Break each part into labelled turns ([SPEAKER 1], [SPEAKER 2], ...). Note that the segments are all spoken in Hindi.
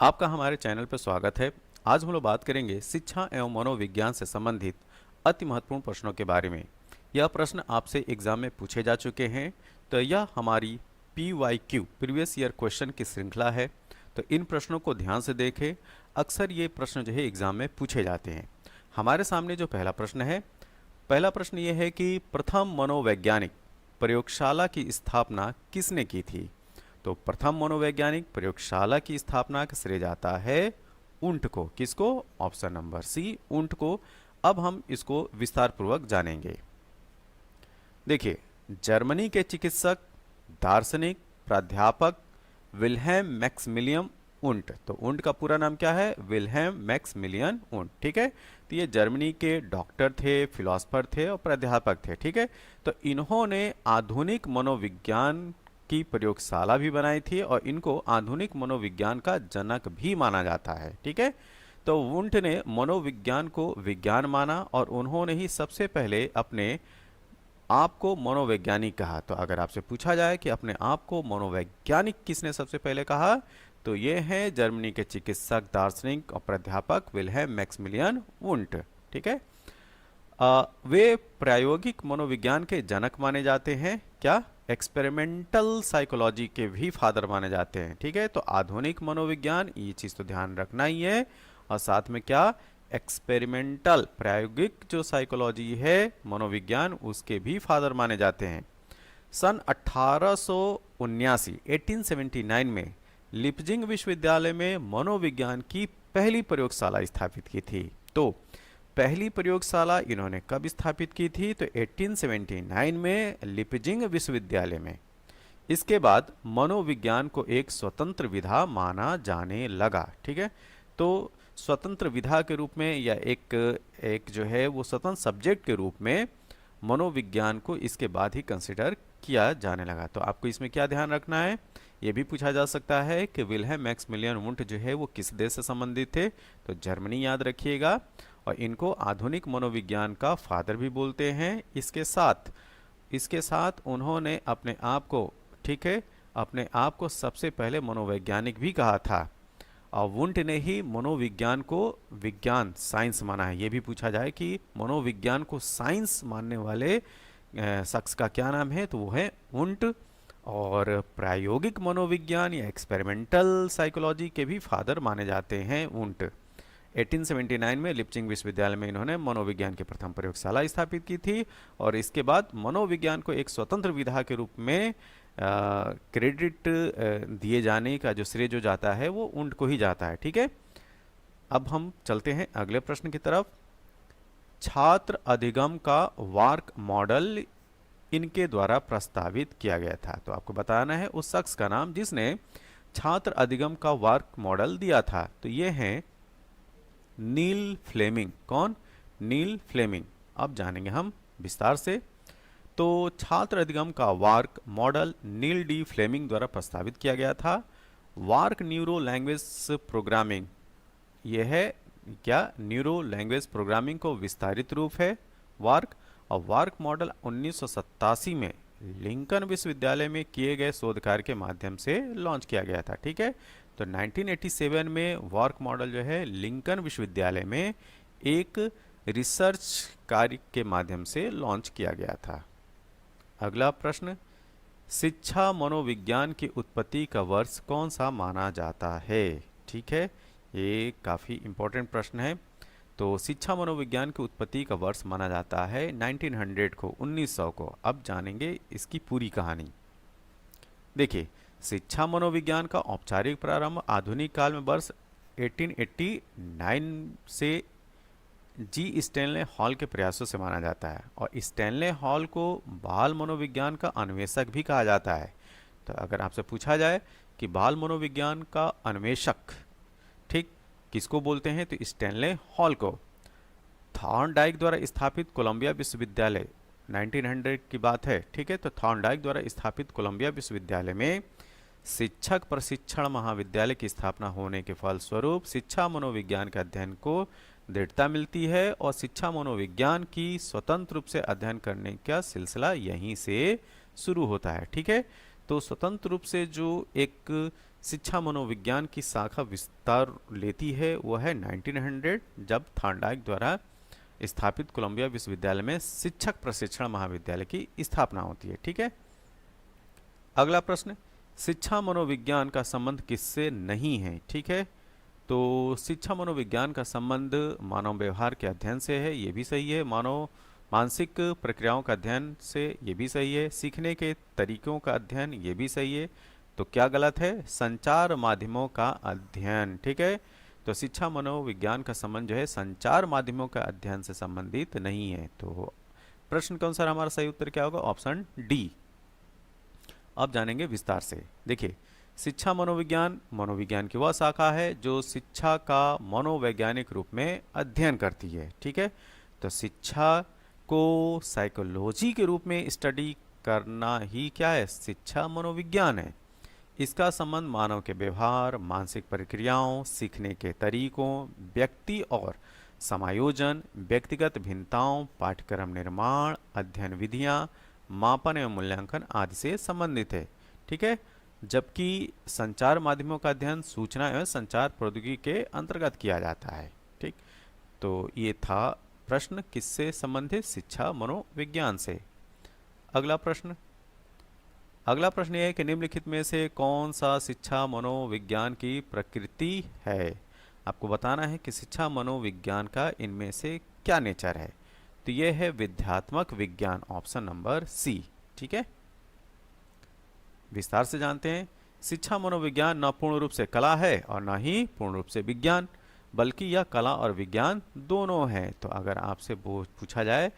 [SPEAKER 1] आपका हमारे चैनल पर स्वागत है। आज हम लोग बात करेंगे शिक्षा एवं मनोविज्ञान से संबंधित अति महत्वपूर्ण प्रश्नों के बारे में। यह प्रश्न आपसे एग्जाम में पूछे जा चुके हैं, तो यह हमारी PYQ प्रीवियस ईयर क्वेश्चन की श्रृंखला है। तो इन प्रश्नों को ध्यान से देखें। अक्सर ये प्रश्न जो है एग्जाम में पूछे जाते हैं। हमारे सामने जो पहला प्रश्न है, पहला प्रश्न ये है कि प्रथम मनोवैज्ञानिक प्रयोगशाला की स्थापना किसने की थी? तो प्रथम मनोवैज्ञानिक प्रयोगशाला की स्थापना का श्रेय जाता है उंट को। किसको? ऑप्शन नंबर सी, उंट को। अब हम इसको विस्तार पूर्वक जानेंगे। देखिए, जर्मनी के चिकित्सक, दार्शनिक, प्राध्यापक विल्हेम मैक्समिलियन उंट। तो उंट का पूरा नाम क्या है? विल्हेम मैक्समिलियन उंट। ठीक है, तो ये जर्मनी के डॉक्टर थे, फिलोसफर थे और प्राध्यापक थे। ठीक है, तो इन्होंने आधुनिक मनोविज्ञान की प्रयोगशाला भी बनाई थी और इनको आधुनिक मनोविज्ञान का जनक भी माना जाता है। ठीक है, तो वुंट ने मनोविज्ञान को विज्ञान माना और उन्होंने ही सबसे पहले अपने आप को मनोवैज्ञानिक कहा। तो अगर आपसे पूछा जाए कि अपने आप को मनोवैज्ञानिक किसने सबसे पहले कहा, तो ये हैं जर्मनी के चिकित्सक, दार्शनिक और प्राध्यापक विल्हेम मैक्समिलियन वुंट। ठीक है, वे प्रायोगिक मनोविज्ञान के जनक माने जाते हैं। क्या? एक्सपेरिमेंटल साइकोलॉजी के भी फादर माने जाते हैं। ठीक है, तो आधुनिक मनोविज्ञान, ये चीज़ तो ध्यान रखना ही है। और साथ में क्या? एक्सपेरिमेंटल, प्रायोगिक जो साइकोलॉजी है मनोविज्ञान, उसके भी फादर माने जाते हैं। सन 1879 1879 में लिप्जिंग विश्वविद्यालय में मनोविज्ञान की पहली प्रयोगशाला स्थापित की थी। तो पहली प्रयोगशाला इन्होंने कब स्थापित की थी? तो 1879 में लिप्जिंग विश्वविद्यालय में। इसके बाद मनोविज्ञान को एक स्वतंत्र विधा माना जाने लगा। ठीक है, तो स्वतंत्र विधा के रूप में या एक जो है वो स्वतंत्र सब्जेक्ट के रूप में मनोविज्ञान को इसके बाद ही कंसिडर किया जाने लगा। तो आपको इसमें क्या ध्यान रखना है, ये भी पूछा जा सकता है कि विल्हेम मैक्समिलियन वुंट जो है वो किस देश से संबंधित थे? तो जर्मनी याद रखिएगा। और इनको आधुनिक मनोविज्ञान का फादर भी बोलते हैं। इसके साथ उन्होंने अपने आप को, ठीक है, अपने आप को सबसे पहले मनोवैज्ञानिक भी कहा था। और वुंट ने ही मनोविज्ञान को विज्ञान, साइंस माना है। ये भी पूछा जाए कि मनोविज्ञान को साइंस मानने वाले शख्स का क्या नाम है, तो वो है वुंट। और प्रायोगिक मनोविज्ञान या एक्सपेरिमेंटल साइकोलॉजी के भी फादर माने जाते हैं वुंट। 1879 में लिप्जिंग विश्वविद्यालय में इन्होंने मनोविज्ञान की प्रथम प्रयोगशाला स्थापित की थी और इसके बाद मनोविज्ञान को एक स्वतंत्र विधा के रूप में क्रेडिट दिए जाने का जो श्रेय जो जाता है वो उंट को ही जाता है। ठीक है, अब हम चलते हैं अगले प्रश्न की तरफ। छात्र अधिगम का वार्क मॉडल इनके द्वारा प्रस्तावित किया गया था। तो आपको बताना है उस शख्स का नाम जिसने छात्र अधिगम का वार्क मॉडल दिया था। तो ये हैं नील फ्लेमिंग। कौन? नील फ्लेमिंग। अब जानेंगे हम विस्तार से। तो छात्र अधिगम का वार्क मॉडल नील डी फ्लेमिंग द्वारा प्रस्तावित किया गया था। वार्क न्यूरो लैंग्वेज प्रोग्रामिंग, यह है क्या? न्यूरो लैंग्वेज प्रोग्रामिंग को विस्तारित रूप है वार्क। और वार्क मॉडल 1987 में लिंकन विश्वविद्यालय में किए गए शोध कार्य के माध्यम से लॉन्च किया गया था। ठीक है, तो 1987 में वार्क मॉडल जो है लिंकन विश्वविद्यालय में एक रिसर्च कार्य के माध्यम से लॉन्च किया गया था। अगला प्रश्न, शिक्षा मनोविज्ञान की उत्पत्ति का वर्ष कौन सा माना जाता है? ठीक है, ये काफ़ी इम्पोर्टेंट प्रश्न है। तो शिक्षा मनोविज्ञान की उत्पत्ति का वर्ष माना जाता है 1900 को, 1900 को। अब जानेंगे इसकी पूरी कहानी। देखिए, शिक्षा मनोविज्ञान का औपचारिक प्रारंभ आधुनिक काल में वर्ष 1889 से जी स्टैनले हॉल के प्रयासों से माना जाता है। और स्टैनले हॉल को बाल मनोविज्ञान का अन्वेषक भी कहा जाता है। तो अगर आपसे पूछा जाए कि बाल मनोविज्ञान का अन्वेषक, ठीक, किसको बोलते हैं, तो स्टैनले हॉल को। थॉर्नडाइक द्वारा स्थापित कोलंबिया विश्वविद्यालय, 1900 की बात है। ठीक है, तो थॉर्नडाइक द्वारा स्थापित कोलंबिया विश्वविद्यालय में शिक्षक प्रशिक्षण महाविद्यालय की स्थापना होने के फलस्वरूप शिक्षा मनोविज्ञान के अध्ययन को दृढ़ता मिलती है और शिक्षा मनोविज्ञान की स्वतंत्र रूप से अध्ययन करने का सिलसिला यहीं से शुरू होता है। ठीक है, तो स्वतंत्र रूप से जो एक शिक्षा मनोविज्ञान की शाखा विस्तार लेती है वो है 1900, जब थॉर्नडाइक द्वारा स्थापित कोलंबिया विश्वविद्यालय में शिक्षक प्रशिक्षण महाविद्यालय की स्थापना होती है। ठीक है, अगला प्रश्न, शिक्षा मनोविज्ञान का संबंध किससे नहीं है? ठीक है, तो शिक्षा मनोविज्ञान का संबंध मानव व्यवहार के अध्ययन से है, ये भी सही है। मानव मानसिक प्रक्रियाओं का अध्ययन से, ये भी सही है। सीखने के तरीकों का अध्ययन, ये भी सही है। तो क्या गलत है? संचार माध्यमों का अध्ययन। ठीक है, तो शिक्षा मनोविज्ञान का संबंध जो है संचार माध्यमों का अध्ययन से संबंधित नहीं है। तो प्रश्न के अनुसार हमारा सही उत्तर क्या होगा? Option D. अब जानेंगे विस्तार से। देखिए, शिक्षा मनोविज्ञान मनोविज्ञान की वह शाखा है जो शिक्षा का मनोवैज्ञानिक रूप में अध्ययन करती है। ठीक है, तो शिक्षा को साइकोलॉजी के रूप में स्टडी करना ही क्या है? शिक्षा मनोविज्ञान है। इसका संबंध मानव के व्यवहार, मानसिक प्रक्रियाओं, सीखने के तरीकों, व्यक्ति और समायोजन, व्यक्तिगत भिन्नताओं, पाठ्यक्रम निर्माण, अध्ययन विधियां, मापन एवं मूल्यांकन आदि से संबंधित है। ठीक है, जबकि संचार माध्यमों का अध्ययन सूचना एवं संचार प्रौद्योगिकी के अंतर्गत किया जाता है। ठीक, तो ये था प्रश्न किससे संबंधित? शिक्षा मनोविज्ञान से। अगला प्रश्न, अगला प्रश्न यह है कि निम्नलिखित में से कौन सा शिक्षा मनोविज्ञान की प्रकृति है? आपको बताना है कि शिक्षा मनोविज्ञान का इनमें से क्या नेचर है। तो यह है विध्यात्मक विज्ञान, ऑप्शन नंबर सी। ठीक है, विस्तार से जानते हैं। शिक्षा मनोविज्ञान न पूर्ण रूप से कला है और न ही पूर्ण रूप से विज्ञान, बल्कि यह कला और विज्ञान दोनों है। तो अगर आपसे पूछा जाए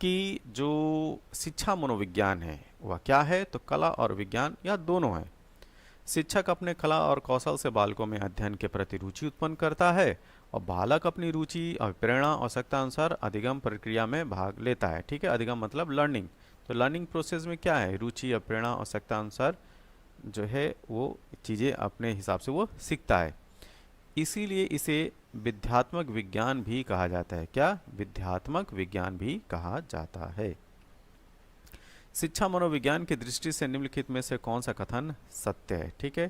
[SPEAKER 1] कि जो शिक्षा मनोविज्ञान है वह क्या है, तो कला और विज्ञान या दोनों है। शिक्षक अपने कला और कौशल से बालकों में अध्ययन के प्रति रुचि उत्पन्न करता है और बालक अपनी रुचि और प्रेरणा आवश्यकता अनुसार अधिगम प्रक्रिया में भाग लेता है। ठीक है, अधिगम मतलब लर्निंग। तो लर्निंग प्रोसेस में क्या है? रुचि और प्रेरणा आवश्यकता अनुसार जो है वो चीज़ें अपने हिसाब से वो सीखता है। इसीलिए इसे विध्यात्मक विज्ञान भी कहा जाता है। क्या? विध्यात्मक विज्ञान भी कहा जाता है। शिक्षा मनोविज्ञान की दृष्टि से निम्नलिखित में से कौन सा कथन सत्य है? ठीक है,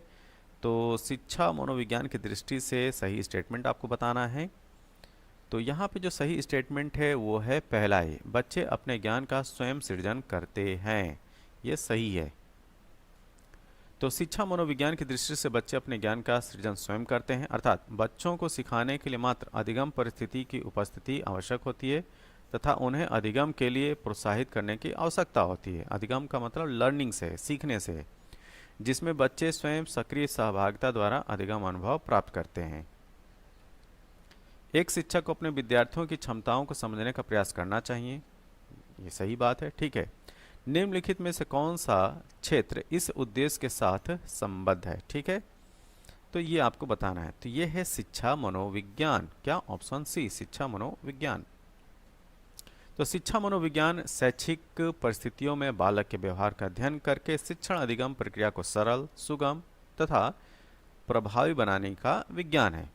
[SPEAKER 1] तो शिक्षा मनोविज्ञान की दृष्टि से सही स्टेटमेंट आपको बताना है। तो यहाँ पे जो सही स्टेटमेंट है वो है पहला ही, बच्चे अपने ज्ञान का स्वयं सृजन करते हैं। ये सही है। तो शिक्षा मनोविज्ञान की दृष्टि से बच्चे अपने ज्ञान का सृजन स्वयं करते हैं, अर्थात बच्चों को सिखाने के लिए मात्र अधिगम परिस्थिति की उपस्थिति आवश्यक होती है तथा उन्हें अधिगम के लिए प्रोत्साहित करने की आवश्यकता होती है। अधिगम का मतलब लर्निंग से, सीखने से, जिसमें बच्चे स्वयं सक्रिय सहभागिता द्वारा अधिगम अनुभव प्राप्त करते हैं। एक शिक्षक को अपने विद्यार्थियों की क्षमताओं को समझने का प्रयास करना चाहिए। ये सही बात है। ठीक है, निम्नलिखित में से कौन सा क्षेत्र इस उद्देश्य के साथ संबद्ध है? ठीक है, तो ये आपको बताना है। तो ये है शिक्षा मनोविज्ञान। क्या? ऑप्शन सी, शिक्षा मनोविज्ञान। तो शिक्षा मनोविज्ञान शैक्षिक परिस्थितियों में बालक के व्यवहार का अध्ययन करके शिक्षण अधिगम प्रक्रिया को सरल, सुगम तथा प्रभावी बनाने का विज्ञान है।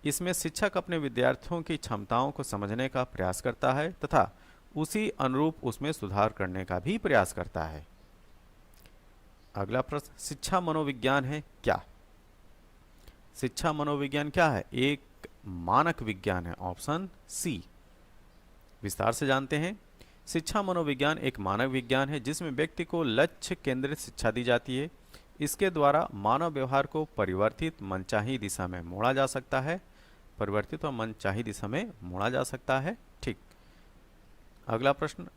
[SPEAKER 1] इसमें शिक्षक अपने विद्यार्थियों की क्षमताओं को समझने का प्रयास करता है तथा उसी अनुरूप उसमें सुधार करने का भी प्रयास करता है। अगला प्रश्न, शिक्षा मनोविज्ञान है क्या? शिक्षा मनोविज्ञान क्या है? एक मानक विज्ञान है, ऑप्शन सी। विस्तार से जानते हैं। शिक्षा मनोविज्ञान एक मानक विज्ञान है जिसमें व्यक्ति को लक्ष्य केंद्रित शिक्षा दी जाती है। इसके द्वारा मानव व्यवहार को परिवर्तित मनचाही दिशा में मोड़ा जा सकता है। परिवर्तित और मनचाही दिशा में मोड़ा जा सकता है। ठीक, अगला प्रश्न,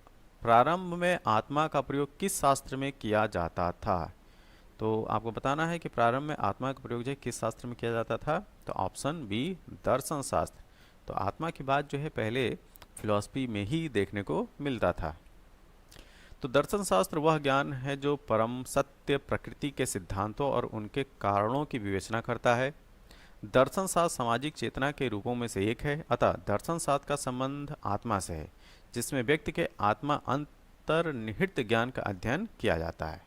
[SPEAKER 1] प्रारंभ में आत्मा का प्रयोग किस शास्त्र में किया जाता था? तो आपको बताना है कि प्रारंभ में आत्मा का प्रयोग जो है किस शास्त्र में किया जाता था। तो ऑप्शन बी, दर्शन शास्त्र। तो आत्मा की बात जो है पहले फिलॉसफी में ही देखने को मिलता था। तो दर्शन शास्त्र वह ज्ञान है जो परम सत्य, प्रकृति के सिद्धांतों और उनके कारणों की विवेचना करता है। दर्शन शास्त्र सामाजिक चेतना के रूपों में से एक है। अतः दर्शन शास्त्र का संबंध आत्मा से है, जिसमें व्यक्ति के आत्मा अंतर्निहित ज्ञान का अध्ययन किया जाता है।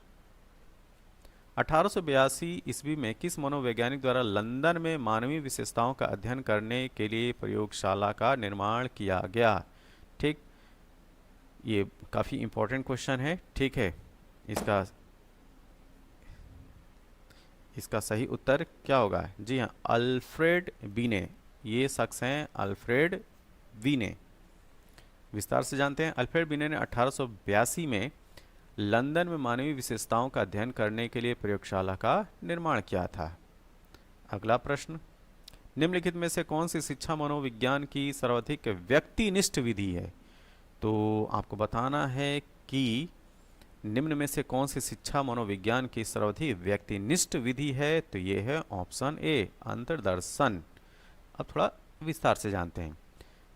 [SPEAKER 1] 1882 ईस्वी में किस मनोवैज्ञानिक द्वारा लंदन में मानवीय विशेषताओं का अध्ययन करने के लिए प्रयोगशाला का निर्माण किया गया? ठीक, ये काफ़ी इम्पोर्टेंट क्वेश्चन है। ठीक है, इसका सही उत्तर क्या होगा? जी हाँ, अल्फ्रेड बीने। ये शख्स हैं अल्फ्रेड बीने। विस्तार से जानते हैं। अल्फ्रेड बीने ने 1882 में लंदन में मानवीय विशेषताओं का अध्ययन करने के लिए प्रयोगशाला का निर्माण किया था। अगला प्रश्न, निम्नलिखित में से कौन सी शिक्षा मनोविज्ञान की सर्वाधिक व्यक्तिनिष्ठ विधि है? तो आपको बताना है कि निम्न में से कौन सी शिक्षा मनोविज्ञान की सर्वाधिक व्यक्तिनिष्ठ विधि है? तो ये है ऑप्शन ए, अंतर्दर्शन। अब थोड़ा विस्तार से जानते हैं।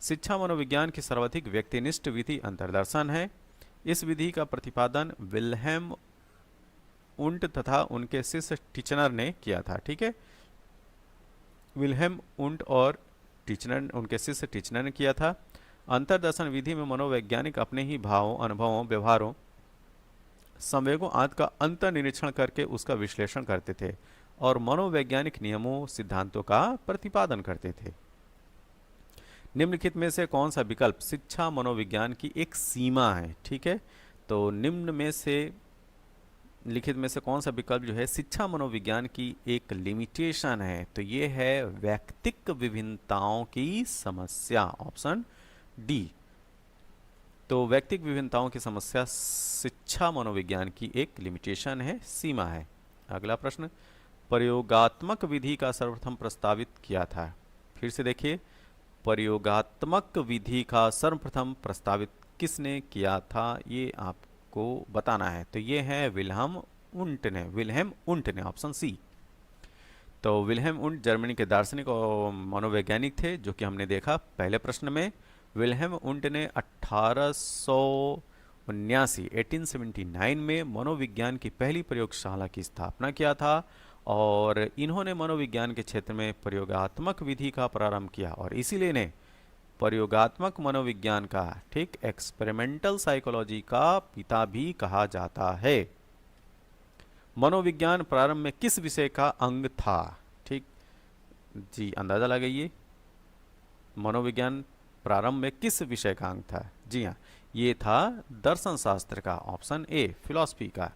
[SPEAKER 1] शिक्षा मनोविज्ञान की सर्वाधिक व्यक्तिनिष्ठ विधि अंतर्दर्शन है। इस विधि का प्रतिपादन विल्हेम उंट तथा उनके शिष्य टिचनर ने किया था। ठीक है, विल्हेम उंट और टिचनर, उनके शिष्य टिचनर ने किया था। अंतर्दर्शन विधि में मनोवैज्ञानिक अपने ही भावों, अनुभवों, व्यवहारों, संवेगों आदि का अंतर निरीक्षण करके उसका विश्लेषण करते थे और मनोवैज्ञानिक नियमों, सिद्धांतों का प्रतिपादन करते थे। निम्नलिखित में से कौन सा विकल्प शिक्षा मनोविज्ञान की एक सीमा है? ठीक है, तो निम्न में से लिखित में से कौन सा विकल्प जो है शिक्षा मनोविज्ञान की एक लिमिटेशन है? तो ये है व्यक्तिक विभिन्नताओं की समस्या, ऑप्शन डी। तो व्यक्तिक विभिन्नताओं की समस्या शिक्षा मनोविज्ञान की एक लिमिटेशन है, सीमा है। अगला प्रश्न, प्रयोगात्मक विधि का सर्वप्रथम प्रस्तावित किया था। फिर से देखिए, प्रयोगात्मक विधि का सर्वप्रथम प्रस्तावित किसने किया था, ये आपको बताना है। तो ये है विल्हेम उंट ने, ऑप्शन सी। तो विल्हेम उंट जर्मनी के दार्शनिक और मनोवैज्ञानिक थे, जो कि हमने देखा पहले प्रश्न में। विल्हेम उंट ने 1879 में मनोविज्ञान की पहली प्रयोगशाला की स्थापना किया था और इन्होंने मनोविज्ञान के क्षेत्र में प्रयोगात्मक विधि का प्रारंभ किया और इसीलिए इन्हें प्रयोगात्मक मनोविज्ञान का, ठीक, एक्सपेरिमेंटल साइकोलॉजी का पिता भी कहा जाता है। मनोविज्ञान प्रारंभ में किस विषय का अंग था? ठीक जी, अंदाजा लगाइए, मनोविज्ञान प्रारंभ में किस विषय का अंग था? जी हाँ, ये था दर्शन शास्त्र का, ऑप्शन ए, फिलॉसफी का।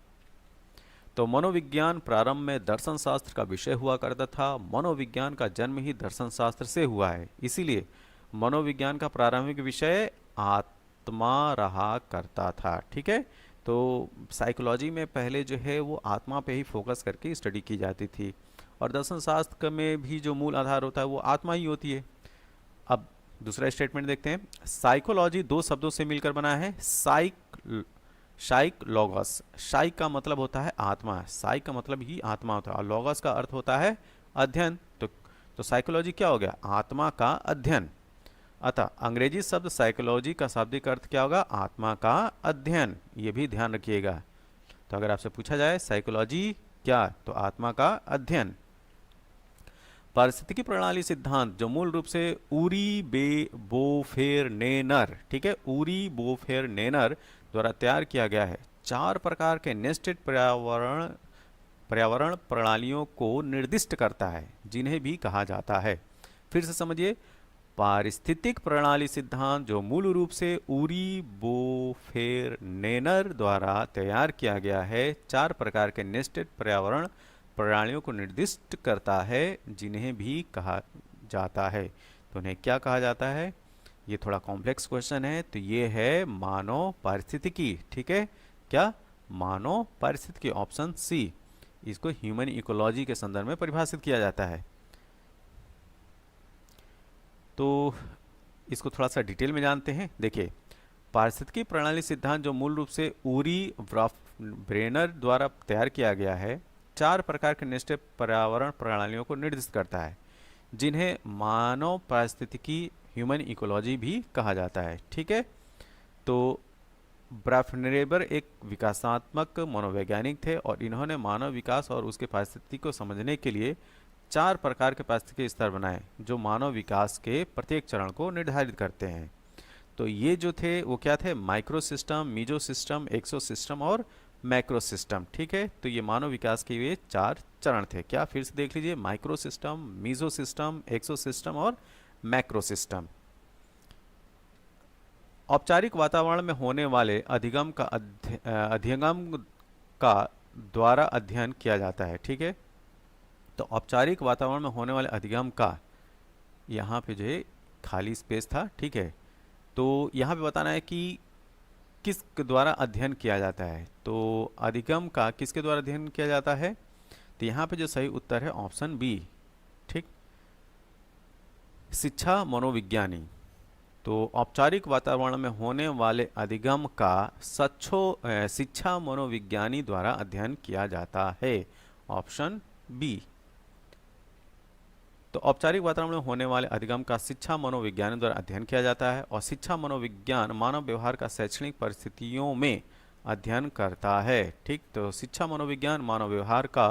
[SPEAKER 1] तो मनोविज्ञान प्रारंभ में दर्शन शास्त्र का विषय हुआ करता था। मनोविज्ञान का जन्म ही दर्शन शास्त्र से हुआ है, इसीलिए मनोविज्ञान का प्रारंभिक विषय आत्मा रहा करता था। ठीक है, तो साइकोलॉजी में पहले जो है वो आत्मा पे ही फोकस करके स्टडी की जाती थी और दर्शन शास्त्र में भी जो मूल आधार होता है वो आत्मा ही होती है। अब दूसरा स्टेटमेंट देखते हैं। साइकोलॉजी दो शब्दों से मिलकर बना है, साइक लॉगस। साइक का मतलब होता है आत्मा, साइक का मतलब ही आत्मा होता है और लॉगस का अर्थ होता है अध्ययन। तो साइकोलॉजी क्या हो गया? आत्मा का अध्ययन। अतः अंग्रेजी शब्द साइकोलॉजी का शाब्दिक अर्थ क्या होगा? आत्मा का अध्ययन। ये भी ध्यान रखिएगा। तो अगर आपसे पूछा जाए साइकोलॉजी क्या, तो आत्मा का अध्ययन। पारिस्थितिकी प्रणाली सिद्धांत जो मूल रूप से ऊरी बोफेरनेनर, ठीक है, ऊरी बोफेरनेनर द्वारा तैयार किया गया है, 4 प्रकार के नेस्टेड पर्यावरण प्रणालियों को निर्दिष्ट करता है, जिन्हें भी कहा जाता है। फिर से समझिए, पारिस्थितिक प्रणाली सिद्धांत जो मूल रूप से ऊरी बोफेरनेनर द्वारा तैयार किया गया है, 4 प्रकार के नेस्टेड पर्यावरण प्रणालियों को निर्दिष्ट करता है, जिन्हें भी कहा जाता है। तो उन्हें क्या कहा जाता है? ये थोड़ा कॉम्प्लेक्स क्वेश्चन है, तो ये है मानव पारिस्थितिकी। ठीक है, क्या? मानव पारिस्थितिकी, ऑप्शन सी। इसको ह्यूमन इकोलॉजी के संदर्भ में परिभाषित किया जाता है। तो इसको थोड़ा सा डिटेल में जानते हैं। देखिए, पारिस्थितिकी प्रणाली सिद्धांत जो मूल रूप से ऊरी ब्रेनर द्वारा तैयार किया गया है, 4 प्रकार के निष्ठित पर्यावरण प्रणालियों को निर्दिष्ट करता है, जिन्हें मानव पारिस्थितिकी, ह्यूमन इकोलॉजी भी कहा जाता है। ठीक है, तो ब्राफनेबर एक विकासात्मक मनोवैज्ञानिक थे और इन्होंने मानव विकास और उसके पारिस्थितिकी को समझने के लिए 4 प्रकार के पारिस्थितिकी स्तर बनाए, जो मानव विकास के प्रत्येक चरण को निर्धारित करते हैं। तो ये जो थे वो क्या थे? माइक्रो सिस्टम, मीजो सिस्टम, एक्सो सिस्टम और मैक्रो सिस्टम। ठीक है, तो ये मानव विकास के ये 4 चरण थे। क्या? फिर से देख लीजिए, माइक्रो सिस्टम, मीजो सिस्टम, एक्सो सिस्टम और मैक्रो सिस्टम। औपचारिक वातावरण में होने वाले अधिगम का द्वारा अध्ययन किया जाता है। ठीक है, तो औपचारिक वातावरण में होने वाले अधिगम का, यहाँ पे जो है खाली स्पेस था, ठीक है। तो यहाँ पे बताना है कि किस द्वारा अध्ययन किया जाता है। तो अधिगम का किसके द्वारा अध्ययन किया जाता है? तो यहाँ पे जो सही उत्तर है ऑप्शन बी, ठीक, शिक्षा मनोविज्ञानी। तो औपचारिक वातावरण में होने वाले अधिगम का शिक्षा मनोविज्ञानी द्वारा अध्ययन किया जाता है, ऑप्शन बी। तो औपचारिक वातावरण में होने वाले अधिगम का शिक्षा मनोविज्ञानी द्वारा अध्ययन किया जाता है, और शिक्षा मनोविज्ञान मानव व्यवहार का शैक्षणिक परिस्थितियों में अध्ययन करता है, ठीक। तो शिक्षा मनोविज्ञान मानव व्यवहार का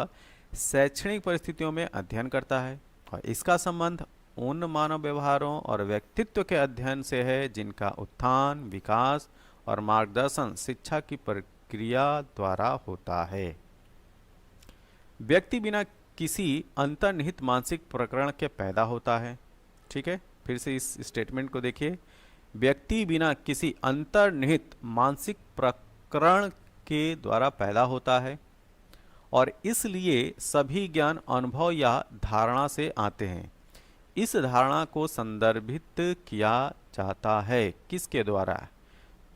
[SPEAKER 1] शैक्षणिक परिस्थितियों में अध्ययन करता है, और इसका संबंध उन मानव व्यवहारों और व्यक्तित्व के अध्ययन से है जिनका उत्थान, विकास और मार्गदर्शन शिक्षा की प्रक्रिया द्वारा होता है। व्यक्ति बिना किसी अंतर्निहित मानसिक प्रकरण के पैदा होता है, ठीक है। फिर से इस स्टेटमेंट को देखिए, व्यक्ति बिना किसी अंतर्निहित मानसिक प्रकरण के द्वारा पैदा होता है, और इसलिए सभी ज्ञान अनुभव या धारणा से आते हैं। इस धारणा को संदर्भित किया जाता है किसके द्वारा?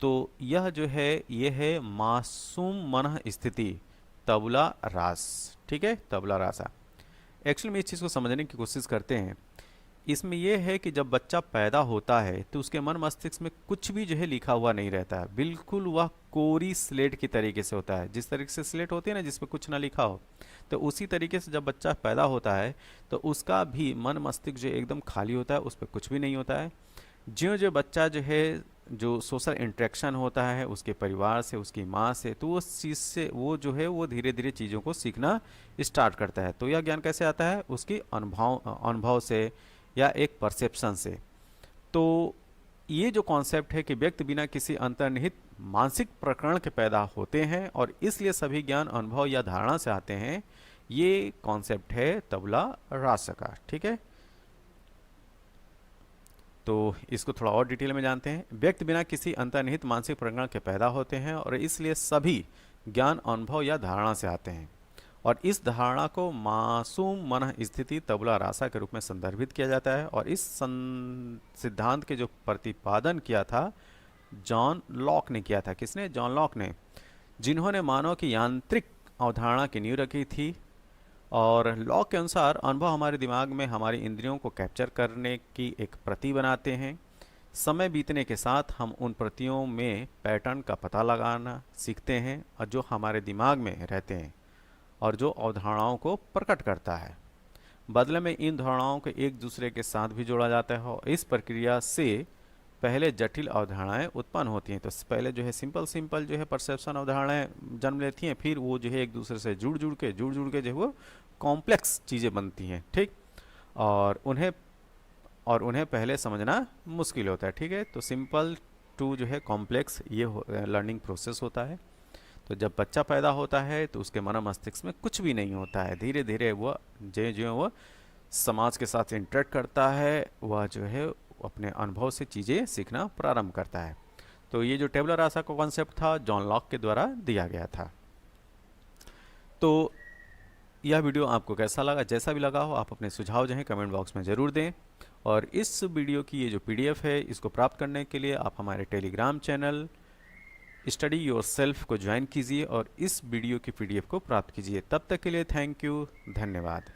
[SPEAKER 1] तो यह जो है ये है मासूम मन स्थिति, तबला रास, ठीक है, तबला रासा। एक्चुअली में इस चीज़ को समझने की कोशिश करते हैं। इसमें यह है कि जब बच्चा पैदा होता है तो उसके मन मस्तिष्क में कुछ भी जो है लिखा हुआ नहीं रहता है, बिल्कुल वह कोरी स्लेट की तरीके से होता है। जिस तरीके से स्लेट होती है ना, जिसमें कुछ ना लिखा हो, तो उसी तरीके से जब बच्चा पैदा होता है तो उसका भी मन मस्तिष्क जो एकदम खाली होता है, उस पर कुछ भी नहीं होता है। ज्यों जो बच्चा जो है, जो सोशल इंटरेक्शन होता है उसके परिवार से, उसकी माँ से, तो उस चीज़ से वो जो है वो धीरे धीरे चीज़ों को सीखना स्टार्ट करता है। तो यह ज्ञान कैसे आता है? उसकी अनुभव से या एक परसेप्शन से। तो ये जो कॉन्सेप्ट है कि व्यक्ति बिना किसी अंतर्निहित मानसिक प्रकरण के पैदा होते हैं और इसलिए सभी ज्ञान अनुभव या धारणा से आते हैं, ये कॉन्सेप्ट है तबला रासा का, ठीक है। तो इसको थोड़ा और डिटेल में जानते हैं। व्यक्ति बिना किसी अंतर्निहित मानसिक प्रकरण के पैदा होते हैं और इसलिए सभी ज्ञान अनुभव या धारणा से आते हैं, और इस धारणा को मासूम मन स्थिति तबला रासा के रूप में संदर्भित किया जाता है। और इस सिद्धांत के जो प्रतिपादन किया था जॉन लॉक ने किया था। किसने? जॉन लॉक ने, जिन्होंने मानव की यांत्रिक अवधारणा की नींव रखी थी। और लॉक के अनुसार अनुभव हमारे दिमाग में हमारी इंद्रियों को कैप्चर करने की एक प्रति बनाते हैं। समय बीतने के साथ हम उन प्रतियों में पैटर्न का पता लगाना सीखते हैं, और जो हमारे दिमाग में रहते हैं और जो अवधारणाओं को प्रकट करता है। बदले में इन धारणाओं को एक दूसरे के साथ भी जोड़ा जाता है, और इस प्रक्रिया से पहले जटिल अवधारणाएं उत्पन्न होती हैं। तो पहले जो है सिंपल जो है परसेप्शन अवधारणाएं जन्म लेती हैं, फिर वो जो है एक दूसरे से जुड़ जुड़ के जो है वो कॉम्प्लेक्स चीज़ें बनती हैं, ठीक। और उन्हें पहले समझना मुश्किल होता है, ठीक है। तो सिंपल टू जो है कॉम्प्लेक्स, ये लर्निंग प्रोसेस होता है। तो जब बच्चा पैदा होता है तो उसके मन मस्तिष्क में कुछ भी नहीं होता है। धीरे धीरे वह जो वो समाज के साथ इंटरेक्ट करता है, वह जो है अपने अनुभव से चीज़ें सीखना प्रारंभ करता है। तो ये जो टेबुलर रासा का कॉन्सेप्ट था जॉन लॉक के द्वारा दिया गया था। तो यह वीडियो आपको कैसा लगा? जैसा भी लगा हो आप अपने सुझाव जो हैं कमेंट बॉक्स में ज़रूर दें। और इस वीडियो की ये जो PDF है, इसको प्राप्त करने के लिए आप हमारे टेलीग्राम चैनल स्टडी योरसेल्फ को ज्वाइन कीजिए और इस वीडियो की PDF को प्राप्त कीजिए। तब तक के लिए थैंक यू, धन्यवाद।